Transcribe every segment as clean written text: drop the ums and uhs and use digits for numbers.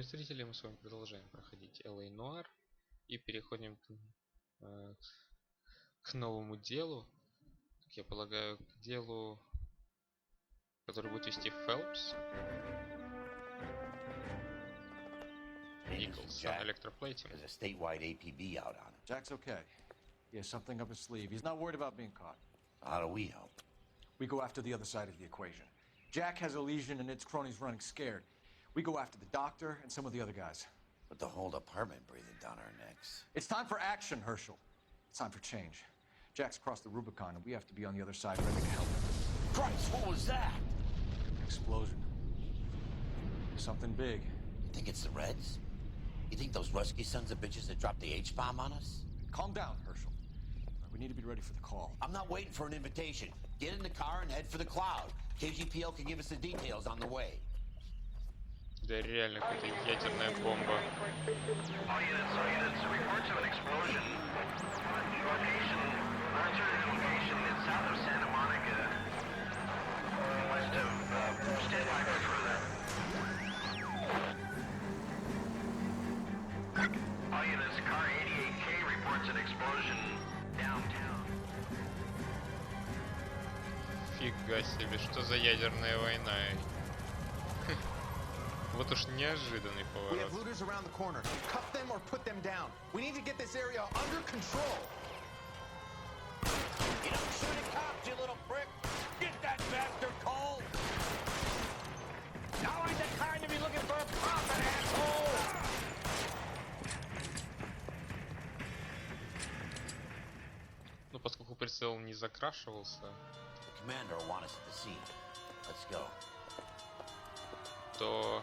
зрители, мы с вами продолжаем проходить LA Noire и переходим к новому делу. Как я полагаю, к делу, который будет вести Фелпс. Николсон Электроплейтинг. There's a statewide APB out on him. Jack's okay. He has something up his sleeve. He's not worried about being caught. How do we help? We go after the other side of the equation. Jack has a legion and its cronies running scared. We go after the doctor and some of the other guys. With the whole department breathing down our necks. It's time for action, Herschel. It's time for change. Jack's crossed the Rubicon and we have to be on the other side ready to help him. Christ, what was that? Explosion. Something big. You think it's the Reds? You think those Rusky sons of bitches that dropped the H-bomb on us? Calm down, Herschel. We need to be ready for the call. I'm not waiting for an invitation. Get in the car and head for the cloud. KGPL can give us the details on the way. Да реально какая-то ядерная бомба. All units, reports of an explosion. Location is south of Santa Monica. West of, stand by for further. All units, car 88K reports an explosion downtown. Фига себе, что за ядерная война? Вот уж неожиданный поворот. We have looters around the corner. Cuff them or put them down. We need to get this area under control. You don't shoot at cops, you little prick! Get that bastard cold! Now ain't the time to be looking for a profit, asshole! Ну, поскольку прицел не закрашивался, The commander will want us at the scene. Let's go. то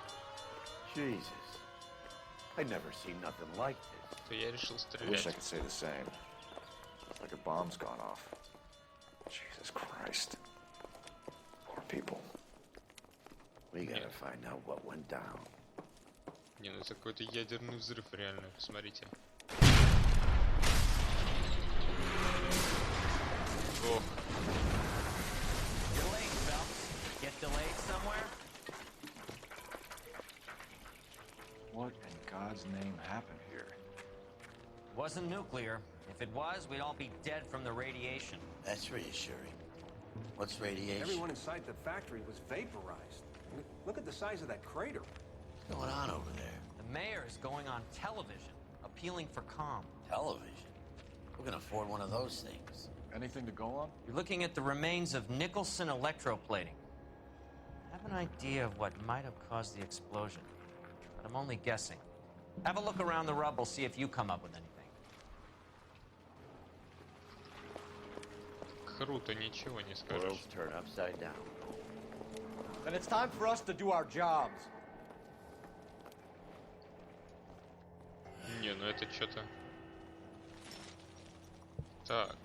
Jesus. I'd never seen nothing like this. то я решил I wish I стрелять. could say the same. It's like a bomb's gone off. Jesus Christ. Poor people. We gotta find out what went down. Не, ну это какой-то ядерный взрыв реально, посмотрите. Ох, You're late, Phelps. Get delayed somewhere? What in God's name happened here? Wasn't nuclear. If it was, we'd all be dead from the radiation. That's reassuring. What's radiation? Everyone inside the factory was vaporized. Look at the size of that crater. What's going on over there? The mayor is going on television, appealing for calm. Television? Who can afford one of those things? Anything to go on? You're looking at the remains ofNicholson Electroplating. I have an idea of what might have caused the explosion, but I'm only guessing. Have a look around the rubble, see if you come up with anything. круто, ничего не скажешь. World's turned upside down. Then it's time for us to do our jobs. Не, ну это что-то... Так.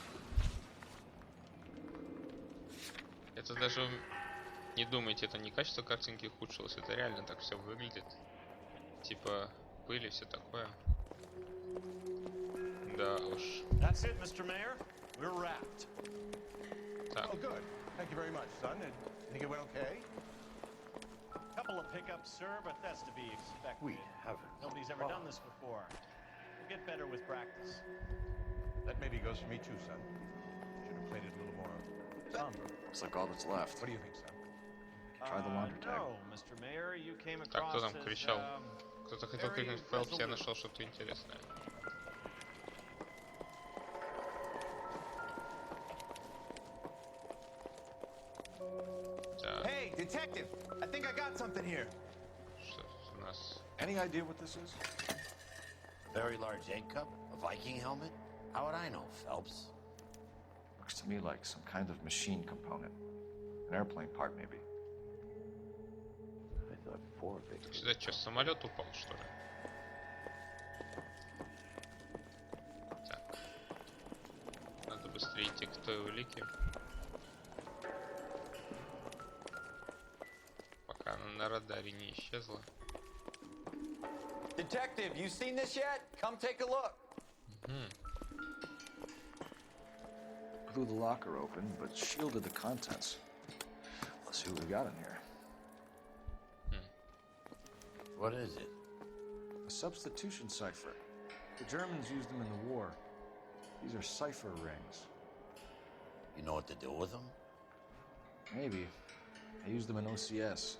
Это даже... Не думайте, это не качество картинки ухудшилось, это реально так все выглядит. Типа пыль и все такое. Да уж. That's it, Mr. Mayor. We're wrapped. Так. Oh, good. Thank you very much, son. And think it went okay? Couple of pickups, sir, but that's to be expected. We haven't. Nobody's ever done this before. We'll get better with practice. That maybe goes for me too, son. Should have played it a little more somber. It's like all that's left. What do you think, son? Try the laundry tag. No, Mr. Mayor, you came Так, across кто там кричал? as, Кто-то хотел крикнуть Фелпс, я нашел что-то интересное. Так, Hey, detective! I think I got something here. что у нас? Any idea what this is? Very large egg cup? A Viking helmet? How would I know, Phelps? Looks to me like some kind of machine component. An airplane part, maybe. I thought 4 big. Сюда что, самолет упал, что ли? Так. Надо быстрее идти к той улике. Пока она на радаре не исчезла. Detective, you seen this yet? Come take a look. Blew the locker open, but shielded the contents. Let's see what we got in here. What is it? substitution cipher. The Germans used them in the war. These are cipher rings. You know what to do with them? Maybe. I used them in OCS.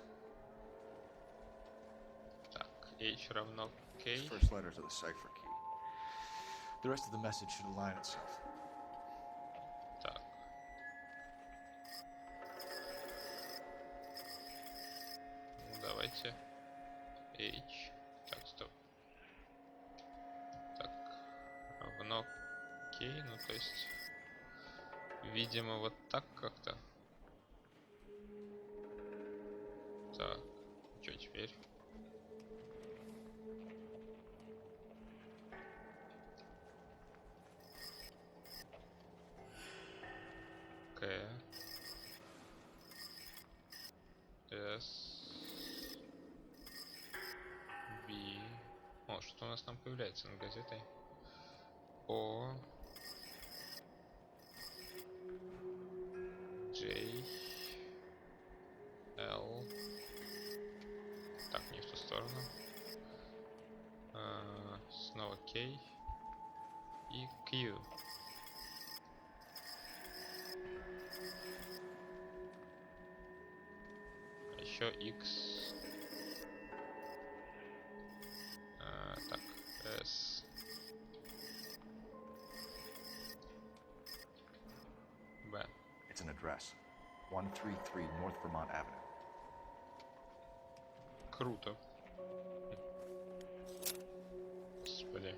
Так, H равно K. First letters of the cipher key. The rest of the message should align itself. Так. Ну, давайте. H. Так, стоп. Так. Равно K, ну то есть... Видимо, вот так как-то. Так. Что теперь? К. С. Б. О, что у нас там появляется над газетой? О. J. L. Так, не в ту сторону. Снова K. И Q. Еще X. Так, S. B. It's an address. 133 North Vermont Avenue. Круто. Господи.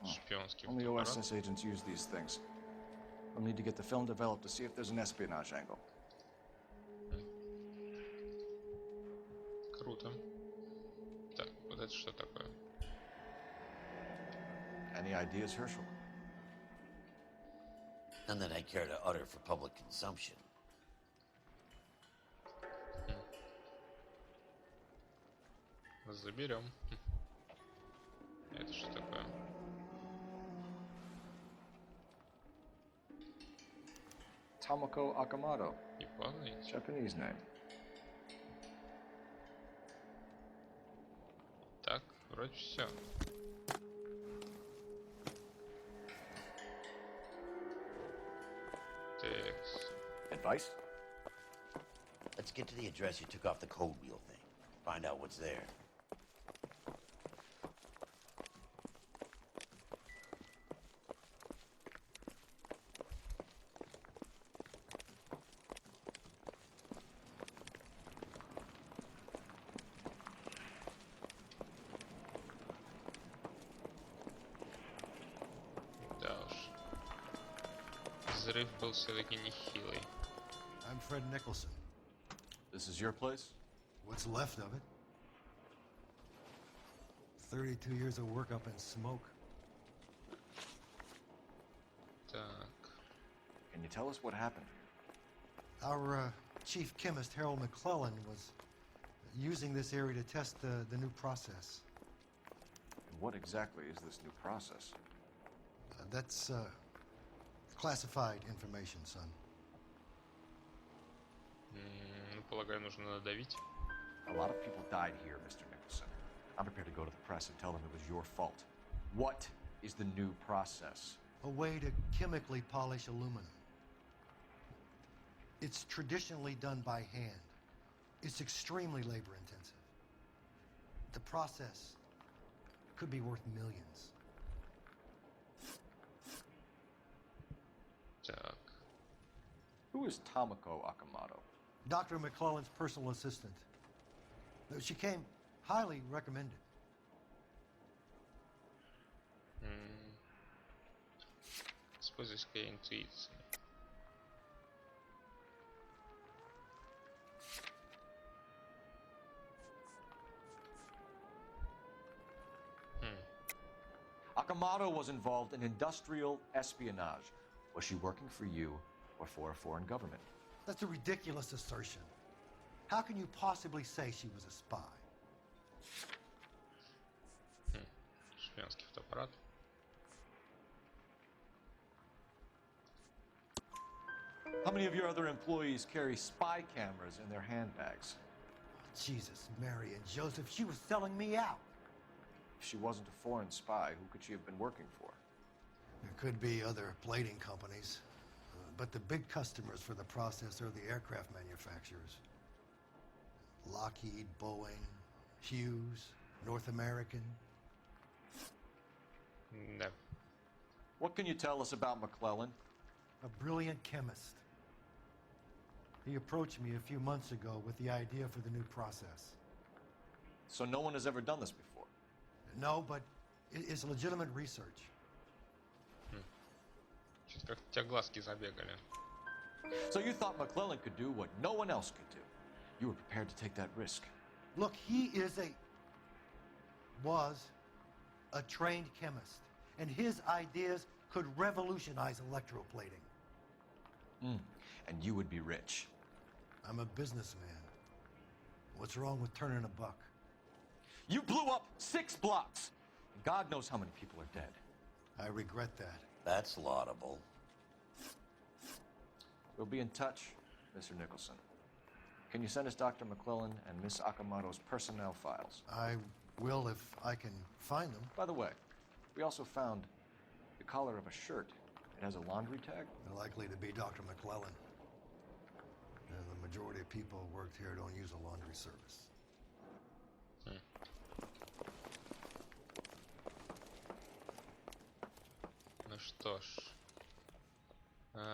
Шпионский Only фотоаппарат. OSS agents use these things. We'll need to get the film developed to see if there's an espionage angle. Круто. Так, вот это что такое? Any ideas, Herschel? None that I care to utter for public consumption. Заберем. Это что такое? Tomoko Akamoto. Японий? Japanese name. Так, вроде все. Текст. Advice? Let's get to the address you took off the code wheel thing. Find out what's there. Да уж. Взрыв был все-таки нехилый. I'm Fred Nicholson. This is your place? What's left of it? 32 years of work up in smoke. Так. Can you tell us what happened? Our chief chemist, Harold McClellan, was using this area to test the new process. And what exactly is this new process? That's classified information, son. Ну, полагаю, нужно надавить. A lot of people died here, Mr. Nicholson. I'm prepared to go to the press and tell them it was your fault. What is the new process? A way to chemically polish aluminum. It's traditionally done by hand. It's extremely labor intensive. The process could be worth millions. Так. Who is Tomoko Akamoto? Dr. McClellan's personal assistant. She came highly recommended. Используй-ка интуицию. Akamoto was involved in industrial espionage. Was she working for you or for a foreign government? That's a ridiculous assertion. How can you possibly say she was a spy? Шпионский фотоаппарат. How many of your other employees carry spy cameras in their handbags? Jesus, Mary and Joseph, she was selling me out. If she wasn't a foreign spy, who could she have been working for? There could be other plating companies, but the big customers for the process are the aircraft manufacturers. Lockheed, Boeing, Hughes, North American. Да. What can you tell us about McClellan? A brilliant chemist. He approached me a few months ago with the idea for the new process. So no one has ever done this before? No, but it's legitimate research. Чё-то как у тебя глазки забегали. So you thought McClellan could do what no one else could do? You were prepared to take that risk? Look, he was a trained chemist, and his ideas could revolutionize electroplating. And you would be rich. I'm a businessman. What's wrong with turning a buck? You blew up 6 blocks! God knows how many people are dead. I regret that. That's laudable. We'll be in touch, Mr. Nicholson. Can you send us Dr. McClellan and Miss Akamoto's personnel files? I will if I can find them. By the way, we also found the collar of a shirt. It has a laundry tag. They're likely to be Dr. McClellan. And the majority of people who worked here don't use a laundry service. Ну что ж.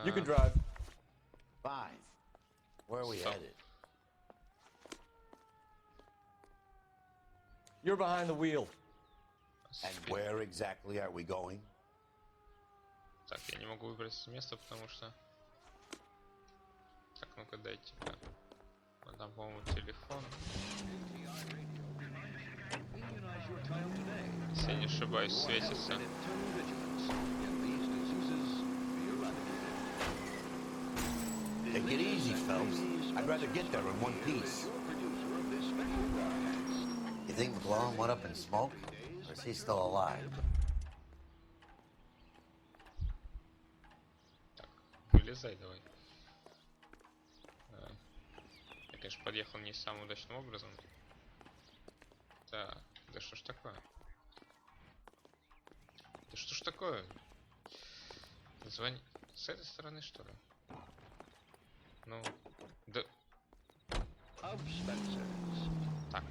You can drive. Fine. Where are we So- headed? You're behind the wheel. And where exactly are we going? Так, я не могу выбрать с места, потому что... Так, ну-ка дайте-ка. Вот там, по-моему, телефон. Если я не ошибаюсь, светится. Take it easy, Phelps. I'd rather get there in one piece. You think McClellan went up in smoke? Or is he still alive? Так, вылезай давай. Я, конечно, подъехал не самым удачным образом. Так, да что ж такое? Да что ж такое? Звони... С этой стороны, что ли? Ну, да... Так.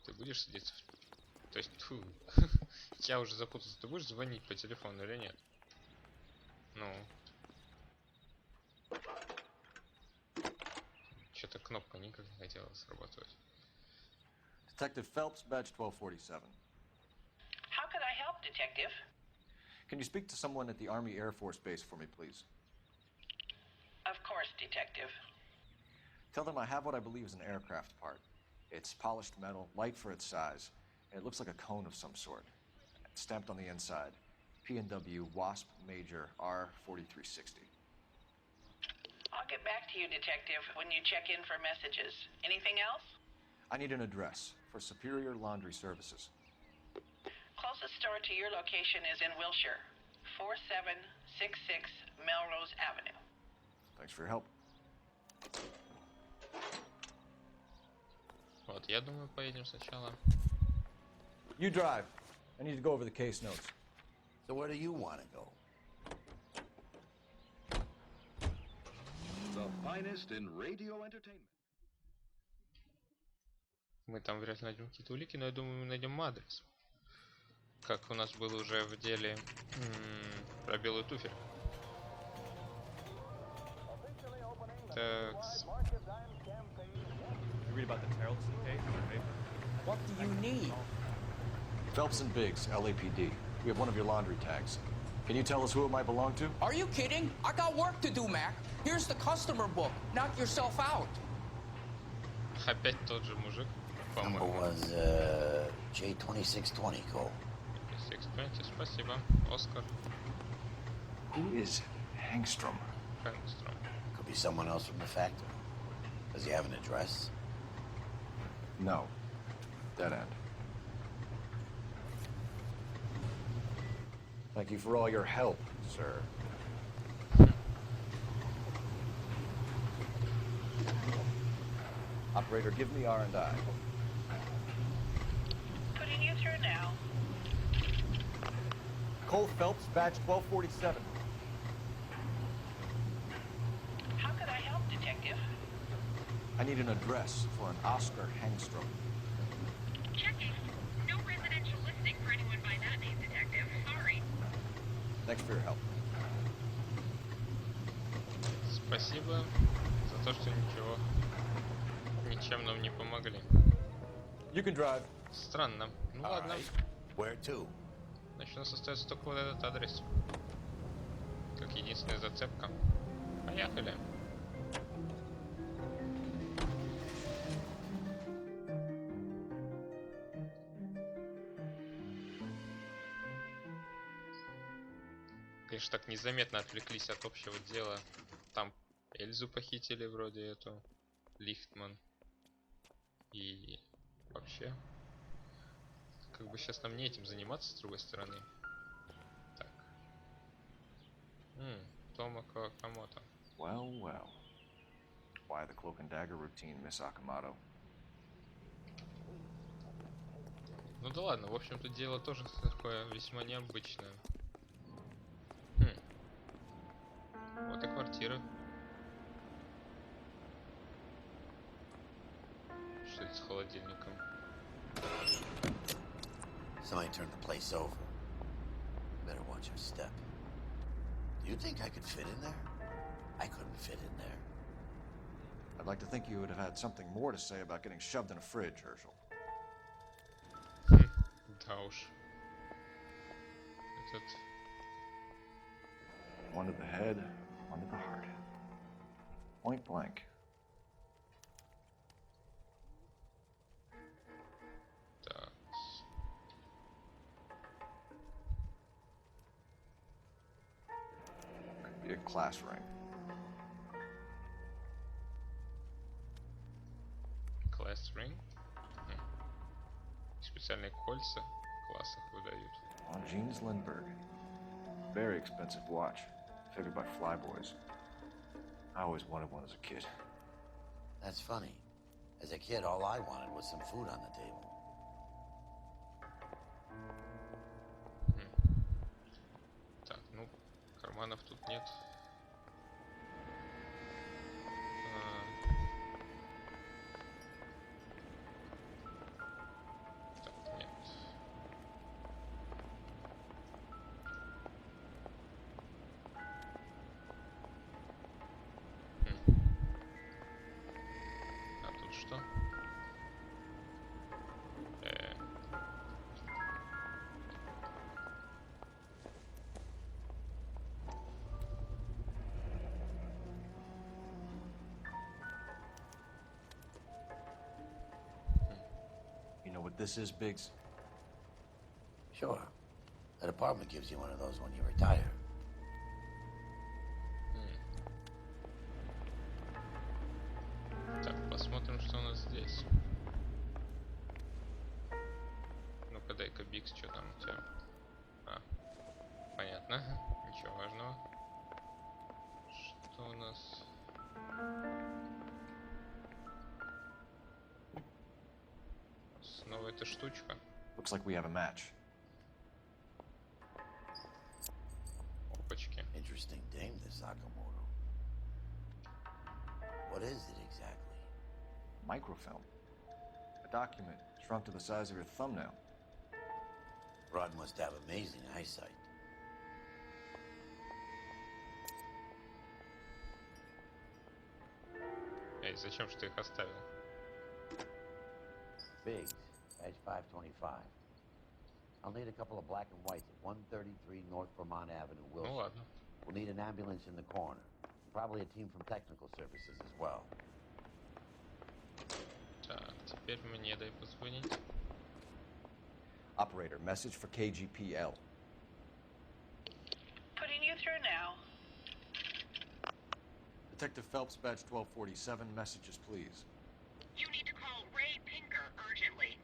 Ты будешь сидеть? То есть, тьфу. Я уже запутался. Ты будешь звонить по телефону или нет? Ну. Что-то кнопка никак не хотела срабатывать. Detective Phelps, badge 1247. How can I help, Detective? Can you speak to someone at the Army Air Force Base for me, please? Of course, Detective. Tell them I have what I believe is an aircraft part. It's polished metal, light for its size, and it looks like a cone of some sort. It's stamped on the inside. P&W Wasp Major R4360. I'll get back to you, Detective, when you check in for messages. Anything else? I need an address for Superior Laundry Services. Closest store to your location is in Wilshire, 4766 Melrose Avenue. Thanks for your help. Вот, я думаю, поедем сначала. You drive. I need to go over the case notes. So where do you want to go? The finest in radio entertainment. Мы там вряд ли найдем какие-то улики, но я думаю, мы найдем адрес. Как у нас было уже в деле про белую туфель. Так. You read about the Tarleton case in the paper? What do you need? Phelps and Biggs, LAPD. We have one of your laundry tags. Can you tell us who it might belong to? Are you kidding? I got work to do, Mac. Here's the customer book. Knock yourself out. Опять тот же мужик, Number по-моему. was J2620, Cole. 620, спасибо. Оскар Who is Hangstrom? Хэнгстром. Could be someone else from the factory. Does he have an address? No. Dead end. Thank you for all your help, sir. Operator, give me R&I. Putting you through now. Cole Phelps, badge 1247. How could I help, Detective? I need an address for an Oscar Hangstrom. Checking. No residential listing for anyone by that name, Detective. Sorry. Thanks for your help. Спасибо за то, что ничем нам не помогли. You can drive. Странно. Ну All ладно. right. Where to? Значит, у нас остается только вот этот адрес. Как единственная зацепка. Поехали. Конечно, так незаметно отвлеклись от общего дела. Там Эльзу похитили вроде эту. Лихтман. И вообще. Как бы сейчас нам не этим заниматься, с другой стороны. Так. Тома Кавакамото. Well, well. Why the cloak and dagger routine, Miss Akamoto? Ну да ладно, в общем-то дело тоже такое весьма необычное. Вот и квартира. Что это с холодильником? Somebody turned the place over. Better watch your step. Do you think I could fit in there? I couldn't fit in there. I'd like to think you would have had something more to say about getting shoved in a fridge, Herschel. Да уж. Этот... One to the head, one to the heart. Point blank. Так. Could be a class ring. Class ring. Специальные кольца в классах выдают. Longines Lindbergh. Very expensive watch. Figured by flyboys. I always wanted one as a kid. That's funny. As a kid, all I wanted was some food on the table. Так, ну, карманов тут нет. Так, нет. А тут что? You know what this is, Biggs? Sure. That apartment gives you one of those when you retire. Так, посмотрим, что у нас здесь. Ну-ка, дай-ка, Бикс, что там у тебя? А, понятно. Ничего важного. Что у нас? Снова эта штучка. Looks like we have a match. Опачки. Interesting dame, this Sakamoto. What is it exactly? Microfilm. A document shrunk to the size of your thumbnail. Rod must have amazing eyesight. Эй, зачем же ты их оставил? Biggs, badge 525. I'll need a couple of black and whites at 133 North Vermont Avenue, Ну Wilson. ладно. We'll need an ambulance in the corner. Probably a team from technical services as well. Так, теперь мне дай позвонить. Operator, message for KGPL. Putting you through now. Detective Phelps, badge 1247, messages, please. You need to call Ray Pinker urgently.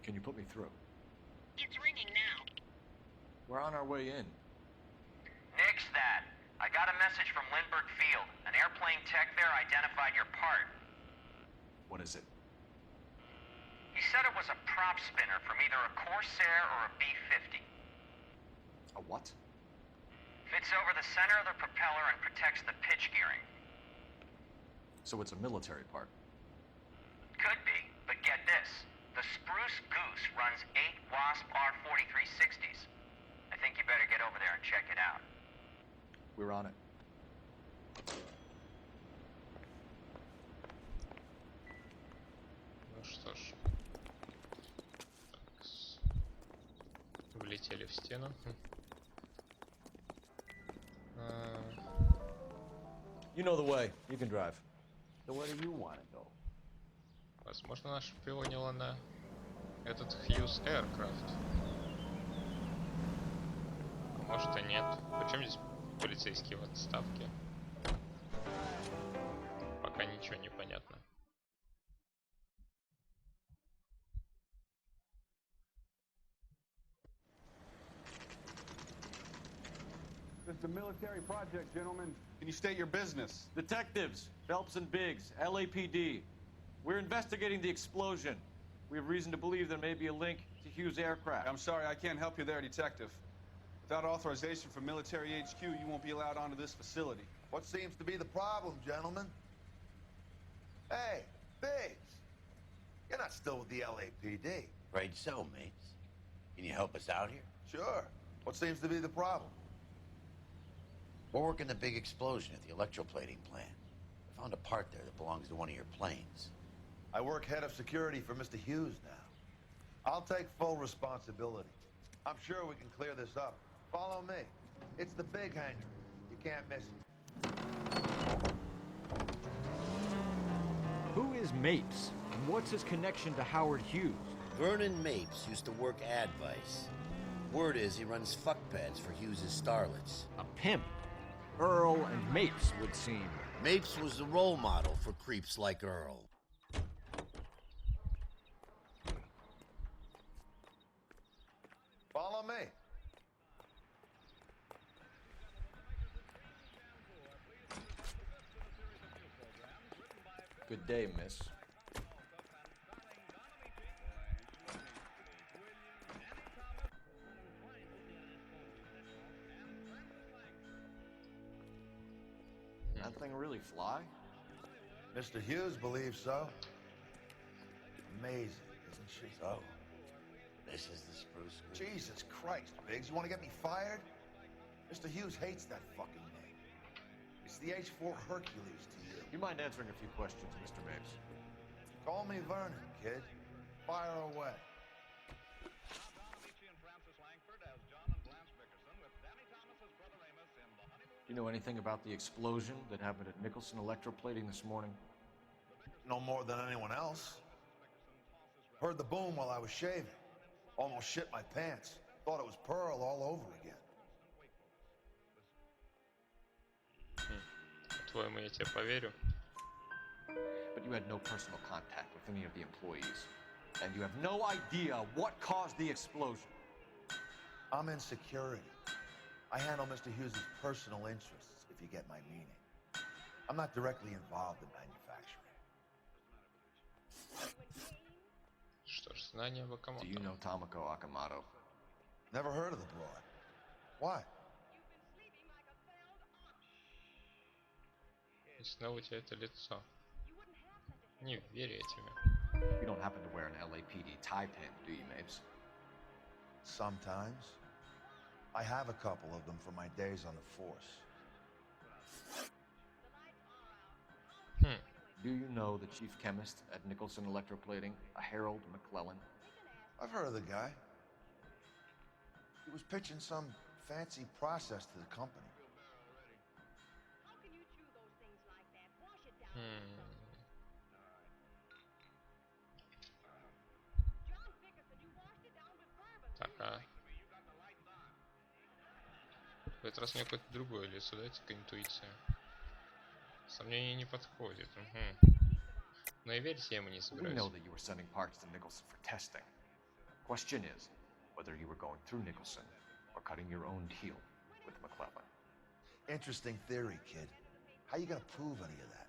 Can you put me through? It's ringing now. We're on our way in. Nix that. I got a message from Lindbergh Field. An airplane tech there identified your part. What is it? He said it was a prop spinner from either a Corsair or a B-50. A what? Fits over the center of the propeller and protects the pitch gearing. So it's a military part. Could be, but get this. The Spruce Goose runs 8 Wasp R4360s. I think you better get over there and check it out. We're on it. Ну что ж. Влетели в стену. You know the way. You can drive. So where do you want to go? Возможно, нас шпионила на этот Hughes Aircraft. А может и нет. Причем здесь полицейские в отставке? Пока ничего не понятно. This is a military project, gentlemen. Can you state your business? Detectives, Phelps and Biggs, LAPD. We're investigating the explosion. We have reason to believe there may be a link to Hughes Aircraft. I'm sorry, I can't help you there, Detective. Without authorization from Military HQ, you won't be allowed onto this facility. What seems to be the problem, gentlemen? Hey, Biggs. You're not still with the LAPD. Afraid so, mates. Can you help us out here? Sure. What seems to be the problem? We're working the big explosion at the electroplating plant. I found a part there that belongs to one of your planes. I work head of security for Mr. Hughes now. I'll take full responsibility. I'm sure we can clear this up. Follow me. It's the big hangar. You can't miss it. Who is Mapes? And what's his connection to Howard Hughes? Vernon Mapes used to work Advice. Word is he runs fuck pads for Hughes' starlets. A pimp. Earl and Mapes would seem. Mapes was the role model for creeps like Earl. Follow me. Good day, miss. That thing really fly? Mr. Hughes believes so. Amazing, isn't she? So, this is the Spruce Goose. Jesus Christ, Biggs, you want to get me fired? Mr. Hughes hates that fucking name. It's the H-4 Hercules to you. You mind answering a few questions, Mr. Mapes? Call me Vernon, kid. Fire away. You know anything about the explosion that happened atNicholson Electroplating this morning? No more than anyone else. Heard the boom while I was shaving. Almost shit my pants. Thought it was Pearl all over again. По-твоему, я тебе поверю? But you had no personal contact with any of the employees. And you have no idea what caused the explosion. I'm in security. I handle Mr. Hughes' personal interests, if you get my meaning. I'm not directly involved in manufacturing. Что ж, знание Do Вакамото. you know Tomoko Akamoto? Never heard of the broad. Why? И снова у тебя это лицо. Не верю я тебе. You don't happen to wear an LAPD tie pin, do you, Mapes? Sometimes. I have a couple of them from my days on the force. Do you know the chief chemist at Nicholson Electroplating, a Harold McClellan? I've heard of the guy. He was pitching some fancy process to the company. Так, в этот раз мне какое-то другое лицо, дайте-ка интуиция. Сомнение не подходит. Но и верить я ему не We собираюсь. know that you were sending parts to Nicholson for testing. Question is whether you were going through Nicholson or cutting your own deal with McClellan. Interesting theory, kid. How you gonna prove any of that?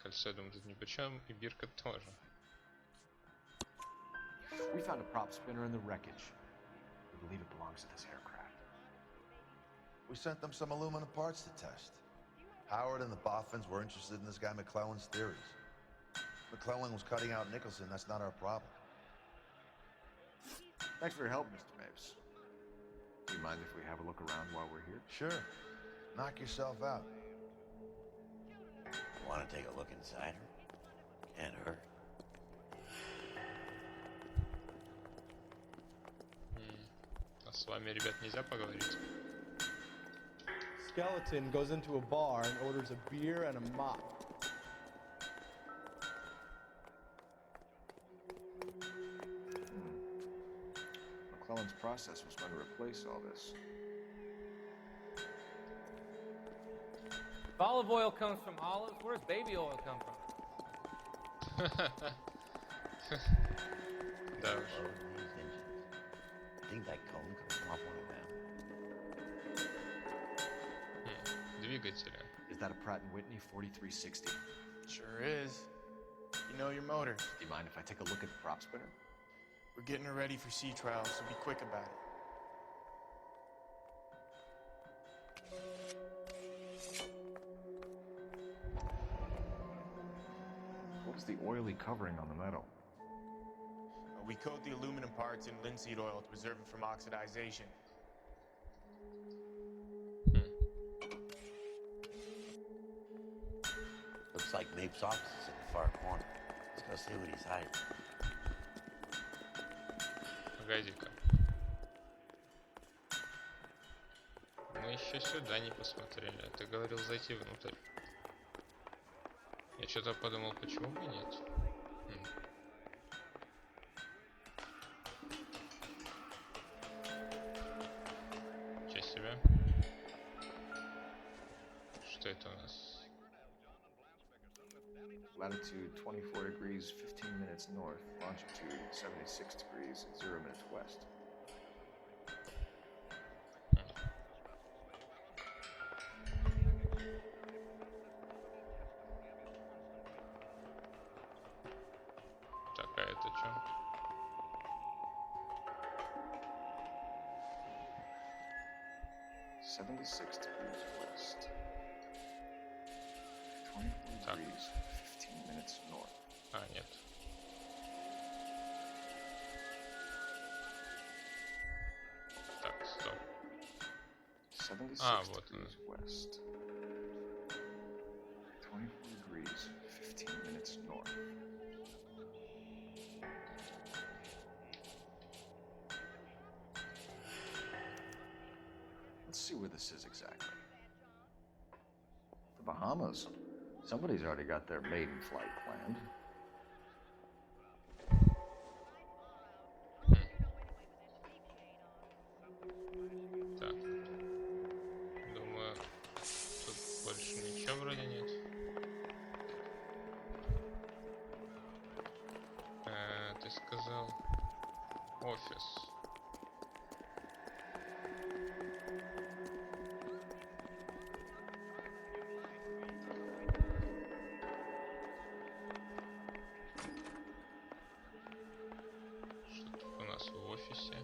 кольцо, я думаю, тут ни при чем, и бирка тоже. We found a prop spinner in the wreckage. We believe it belongs to this aircraft. We sent them some aluminum parts to test. Howard and the Boffins were interested in this guy McClellan's theories. McClellan was cutting out Nicholson, that's not our problem. Thanks for your help, Mr. Mapes. Do you mind if we have a look around while we're here? Sure. Knock yourself out. Want to take a look inside her? Can't hurt. А с вами, ребят, нельзя поговорить? Skeleton goes into a bar and orders a beer and a mop. McClellan's process was going to replace all this. If olive oil comes from olives, where does baby oil come from? Да уж. Think that cone could come off one of them. Двигателя. Is that a Pratt & Whitney 4360? Sure is. You know your motors. Do you mind if I take a look at the prop spinner? We're getting her ready for sea trials, so be quick about it. What is the oily covering on the metal? We coat the aluminum parts in linseed oil to preserve it from oxidization. Looks like Mapes' office is in the far corner. Let's go see what he's hiding. Погоди-ка. Мы еще сюда не посмотрели. А ты говорил зайти внутрь. Я что-то подумал, почему бы нет? Че себе? Что это у нас? Latitude 24 degrees, 15 minutes north. Longitude 76 degrees, 0 minutes west. Так, а это что? .76 degrees west. 24 degrees, 15 minutes north. А, нет. Так, стоп. 76 вот degrees west. 24 degrees, 15 minutes north. Let's see where this is exactly. The Bahamas. Somebody's already got their maiden flight planned. Так. Думаю, тут больше ничего вроде нет. Ты сказал офис. Что тут у нас в офисе?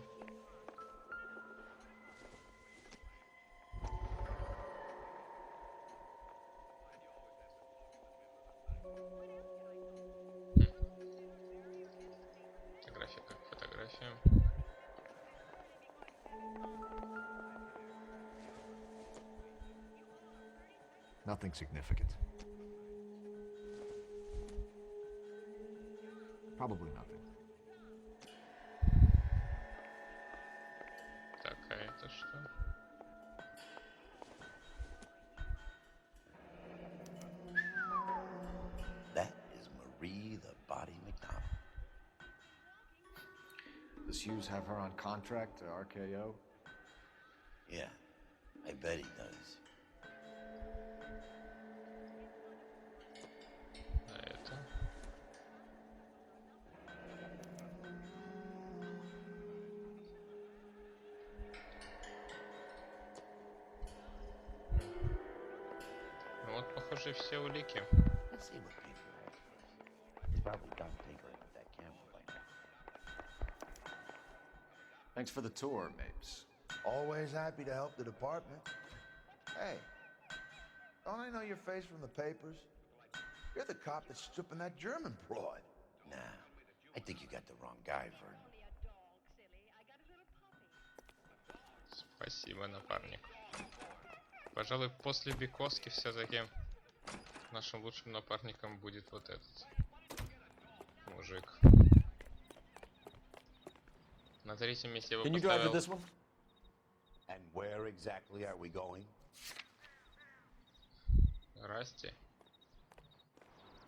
Фотография как фотография. Nothing significant. Probably nothing. Так, а это что? That is Marie the Body McDonald. Does Hughes have her on contract to RKO? Yeah, I bet he does. А это? Ну вот, похоже, все улики. Let's see what people probably done tinkering with that camera by now. Thanks for the tour, Mapes. Always happy to help the department. Hey, don't I know your face from the papers? You're the cop that's stripping that German broad. Nah, I think you got the wrong guy, Vernon. Спасибо, напарник. Пожалуй, после Биковски все-таки нашим лучшим напарником будет вот этот мужик. На третьем месте я бы поставил... And where exactly are we going? Расти.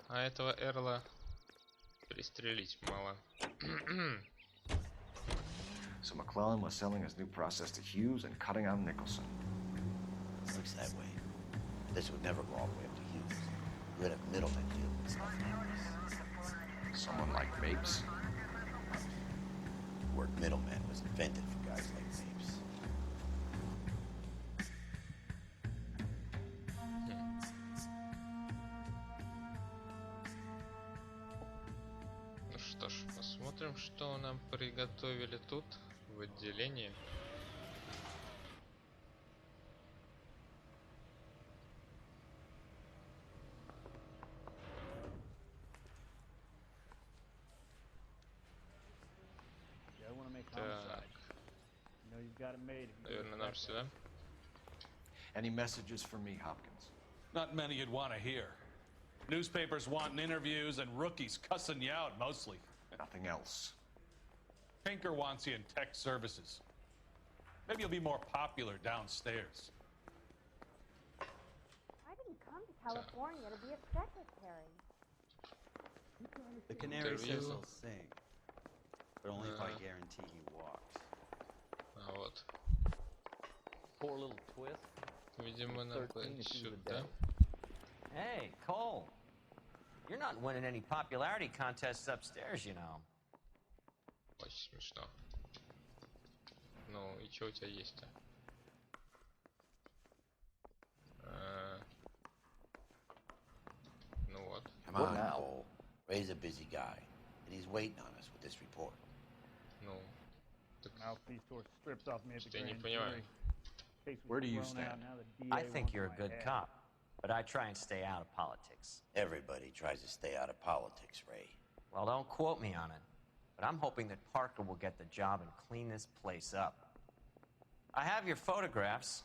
А этого Эрла пристрелить мало. So McClellan was selling his new process to Hughes and cutting out Nicholson. Looks that way. This would never go all the way up to Hughes. You would have middlemen deal with stuff like this. Someone like Mapes? The word middleman was invented for guys like Mapes. Ну что ж, посмотрим, что нам приготовили тут, в отделении. Так. Наверное, нам сюда. Any messages for me, Hopkins? Not many you'd want to hear. Newspapers wanting interviews and rookies cussing you out mostly. Nothing else. Pinker wants you in tech services. Maybe you'll be more popular downstairs. I didn't come to California to be a secretary. The canary says he'll sing, but only if I guarantee he walks. А вот. Poor little twist. Видимо, надо сюда. Hey, Cole. You're not winning any popularity contests upstairs, you know. Очень смешно. Ну, и что у тебя есть-то? Ну вот. Come on, Cole. Ray's a busy guy, and he's waiting on us with this report. Ну, так... Что я не понимаю. Where do you stand? I think you're a good cop, but I try and stay out of politics. Everybody tries to stay out of politics, Ray. Well, don't quote me on it, but I'm hoping that Parker will get the job and clean this place up. I have your photographs.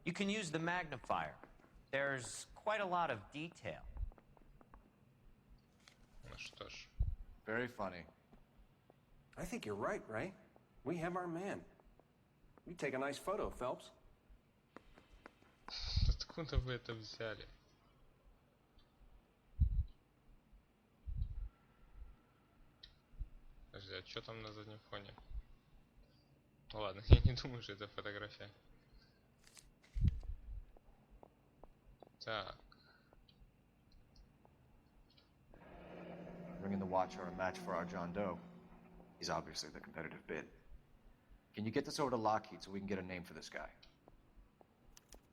You can use the magnifier. There's quite a lot of detail. Ну что ж. Very funny. I think you're right, Ray. We have our man. You take a nice photo, Phelps. Откуда вы это взяли? Подожди, а что там на заднем фоне? Ну ладно, я не думаю, что это фотография. Так. Bringing the Watcher a match for our John Doe. He's obviously the competitive bid. Can you get this over to Lockheed so we can get a name for this guy?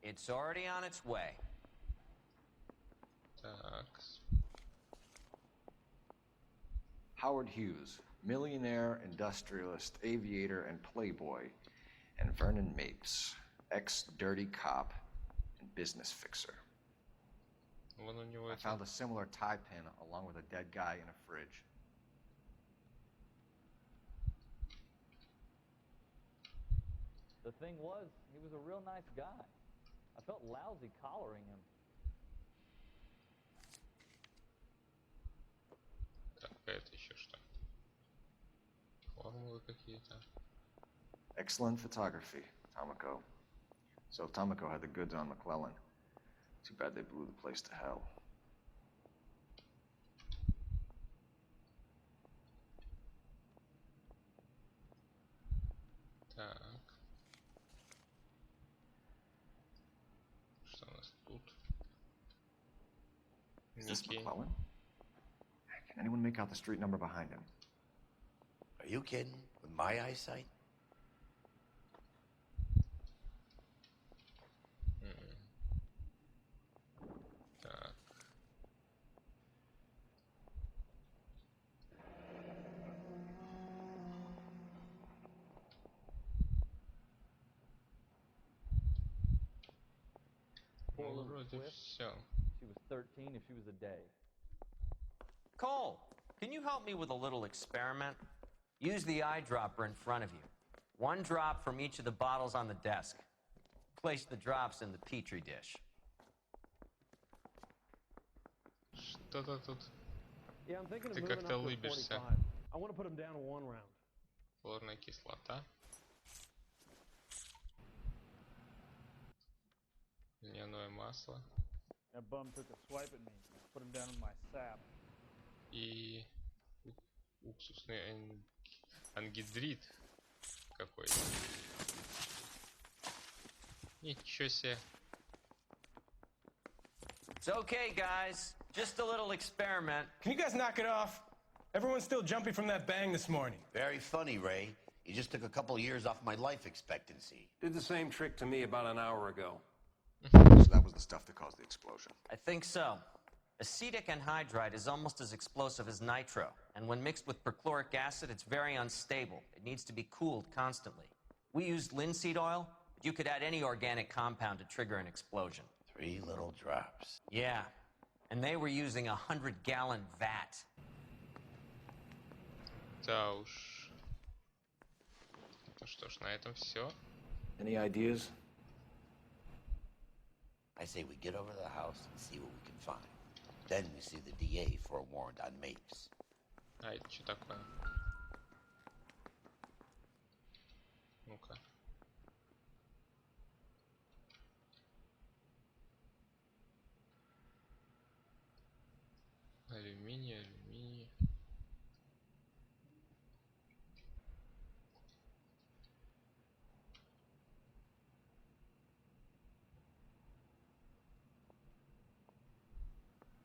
It's already on its way. Так. Howard Hughes, millionaire, industrialist, aviator, and playboy, and Vernon Mapes, ex-dirty cop and business fixer. Вон у него I это... found a similar tie pin along with a dead guy in a fridge. The thing was, he was a real nice guy. I felt lousy collaring him. Так, это еще что? Формулы какие-то. Excellent photography, Tomoko. So Tomoko had the goods on McClellan. Too bad they blew the place to hell. Так. Что у нас тут? Is this Ники. McClellan? Can anyone make out the street number behind him? Are you kidding? With my eyesight? Так. вроде все. She was 13 if she was a day. Cole, can you help me with a little experiment? Use the eyedropper in front of you. One drop from each of the bottles on the desk. Place the drops in the petri dish. Что-то тут. Yeah, I'm thinking of Ты moving как-то up to a лыбишься. 45. I want to put him down to 1 round. Хлорная кислота. Льняное масло. That bum took a swipe at me. Put him down in my sap. И уксусный ангидрид какой-то. Ничего себе. It's okay, guys. Just a little experiment. Can you guys knock it off? Everyone's still jumping from that bang this morning. Very funny, Ray. You just took a couple years off my life expectancy. Did the same trick to me about an hour ago. So that was the stuff that caused the explosion. I think so. Acetic anhydride is almost as explosive as nitro, and when mixed with perchloric acid, it's very unstable. It needs to be cooled constantly. We used linseed oil, but you could add any organic compound to trigger an explosion. 3 little drops. Yeah, and they were using a 100-gallon vat. Да уж. Ну что ж, на этом все. Any ideas? I say we get over to the house and see what we can find. Then we see the DA for a warrant on Mapes. А это что такое? Ну-ка. Алюминий, алюминий.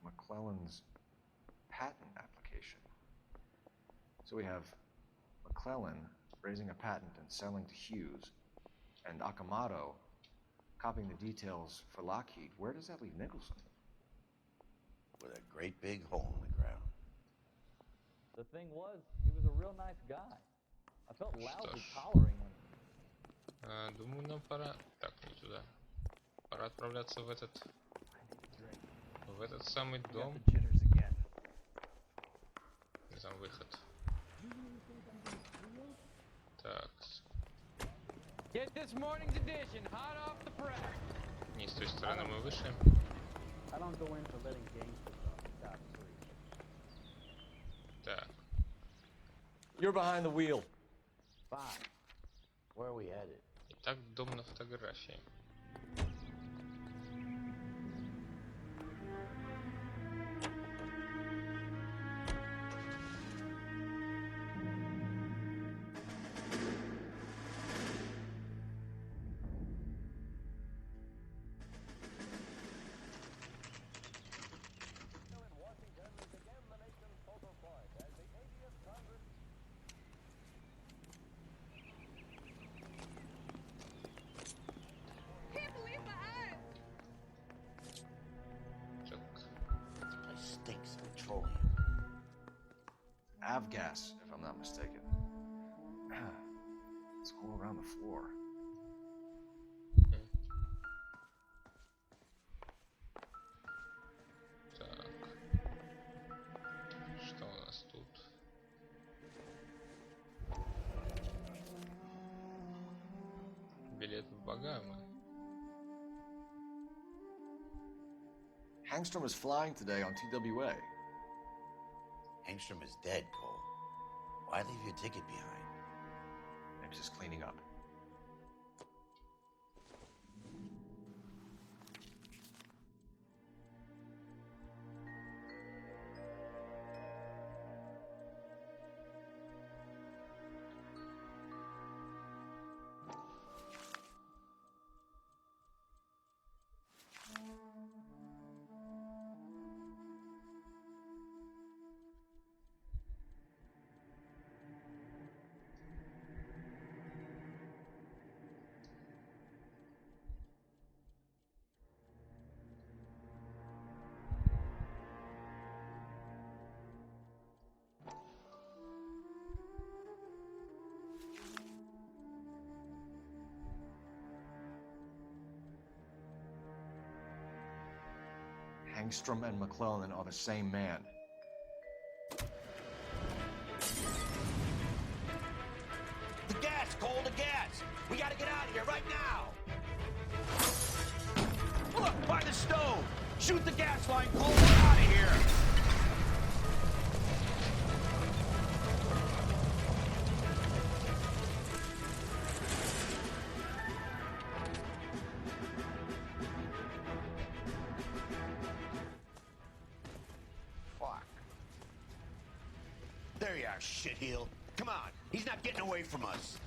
McClellan's patent application. So we have McClellan raising a patent and selling to Hughes, and Akamoto copying the details for Lockheed. Where does that leave Nicholson? With a great big hole in the ground. The thing was, he was a real nice guy. I felt lousy collaring him. Думаю, нам пора... Так, не туда. Пора отправляться в этот самый дом. Где там выход? Так. Get this morning's edition hot off the press. Не с той стороны мы вышли. I don't go into letting gangsters off scot-free. Так. You're behind the wheel. Fine. Where are we headed? Итак, дом на фотографии. Avgas, if I'm not mistaken. It's all around the floor. Так. Что у нас тут? Билет в Багамы. Hangstrom is flying today on TWA. Angstrom is dead, Cole. Why leave your ticket behind? Mapes is cleaning up. Engstrom and McClellan are the same man. The gas, Cole, the gas! We gotta get out of here right now! Look, by the stove! Shoot the gas line, Cole! We're out of here! Fuck. There you are, shitheel. Come on, he's not getting away from us.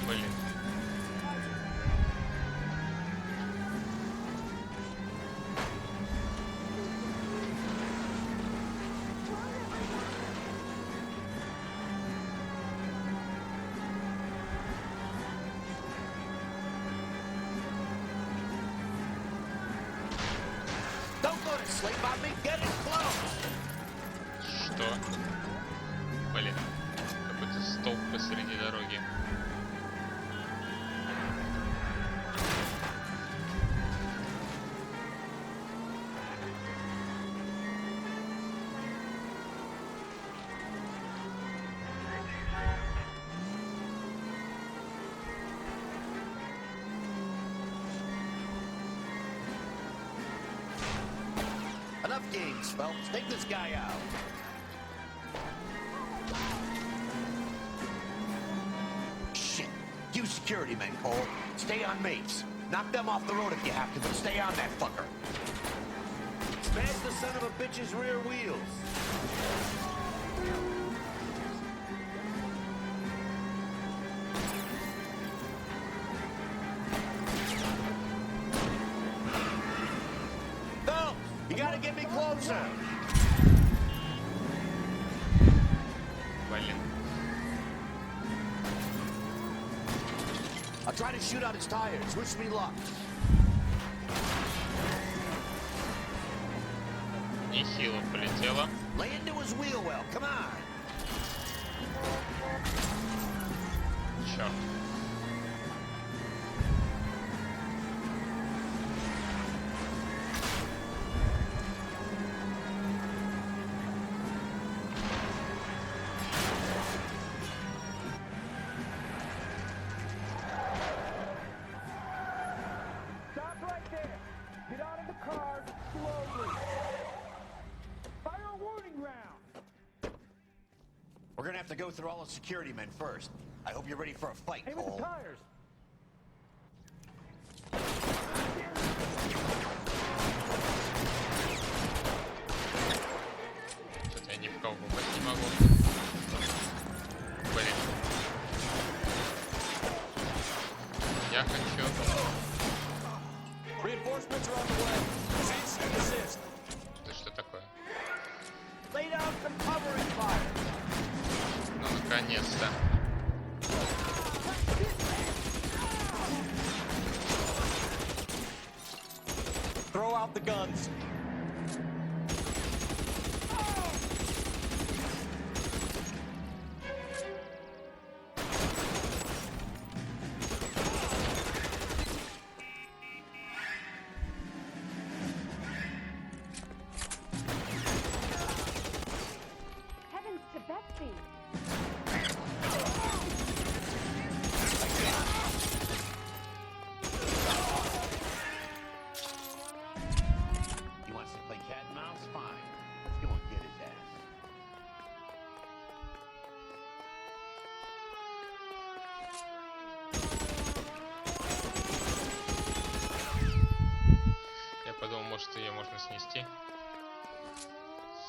Блин. Don't go to sleep on me. Get it close. Что? Блин. Какой-то столб посреди дороги. Enough games, Phelps. Take this guy out. Shit. You security men, Cole. Stay on mates. Knock them off the road if you have to, but stay on that fucker. Smash the son of a bitch's rear wheels. Phelps, you gotta get me closer. Блин. I'll try to shoot out his tires. Wish me luck. Нехило полетело. Lay into his wheel well. Come on. Черт. Stop right there. Get out of the car slowly. Fire a warning round. We're gonna have to go through all the security men first. I hope you're ready for a fight, Aim at the Cole. tires. Что-то я ни в кого попасть не могу. Блин. Я хочу... Reinforcements are on the way. Cease and desist. Это что такое? Lay down some covering fire. Ну, наконец-то. Throw out the guns. Heavens to Betsy. He wants to play cat and mouse? Fine. Let's go and get his ass. Я подумал, может, ее можно снести.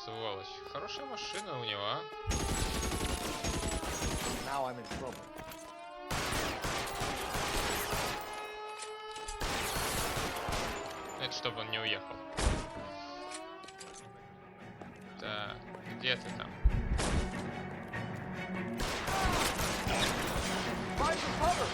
Сволочь. Хорошая машина у него, а? Now I'm in trouble. Это чтобы он не уехал. Так, где ты там? Find some cover.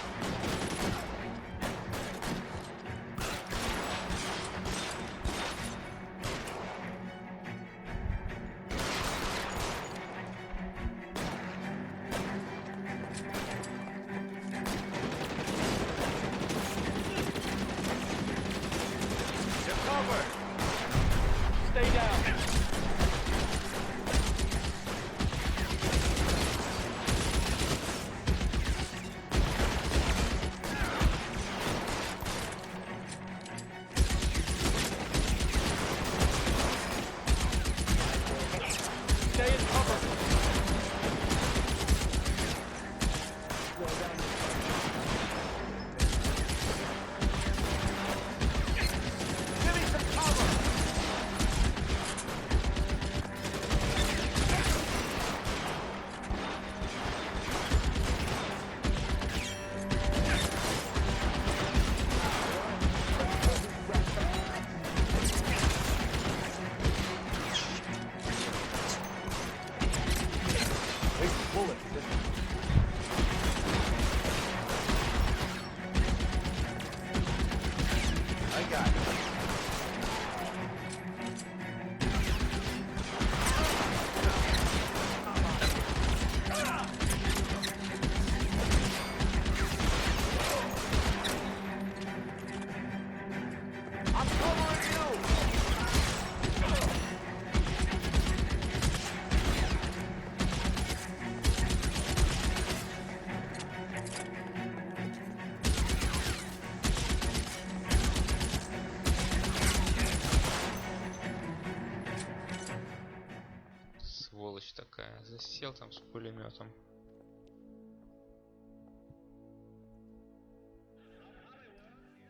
сидел там с пулеметом.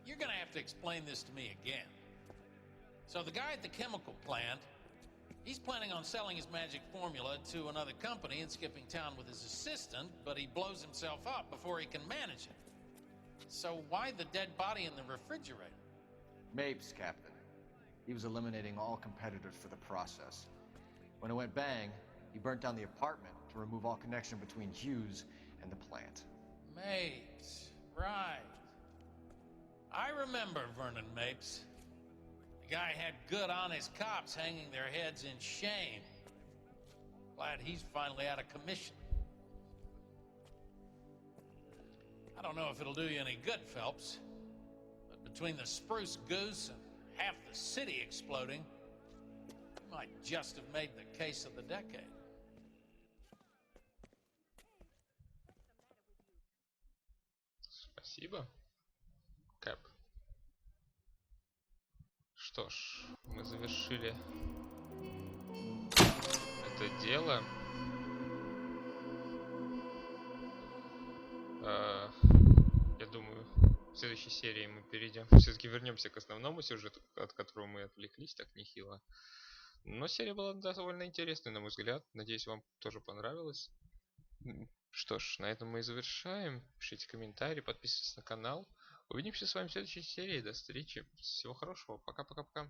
You're gonna have to explain this to me again. So the guy at the chemical plant, he's planning on selling his magic formula to another company and skipping town with his assistant, but he blows himself up before he can manage it. So why the dead body in the refrigerator? Mapes, Captain. He was eliminating all competitors for the process. When it went bang, he burnt down the apartment to remove all connection between Hughes and the plant. Mapes, right. I remember Vernon Mapes. The guy had good, honest cops hanging their heads in shame. Glad he's finally out of commission. I don't know if it'll do you any good, Phelps, but between the spruce goose and half the city exploding, you might just have made the case of the decade. Спасибо, Кэп. Что ж, мы завершили это дело. Я думаю, в следующей серии мы перейдем. Все-таки вернемся к основному сюжету, от которого мы отвлеклись так нехило. Но серия была довольно интересной, на мой взгляд. Надеюсь, вам тоже понравилось. Что ж, на этом мы и завершаем. Пишите комментарии, подписывайтесь на канал. Увидимся с вами в следующей серии. До встречи. Всего хорошего. Пока-пока-пока.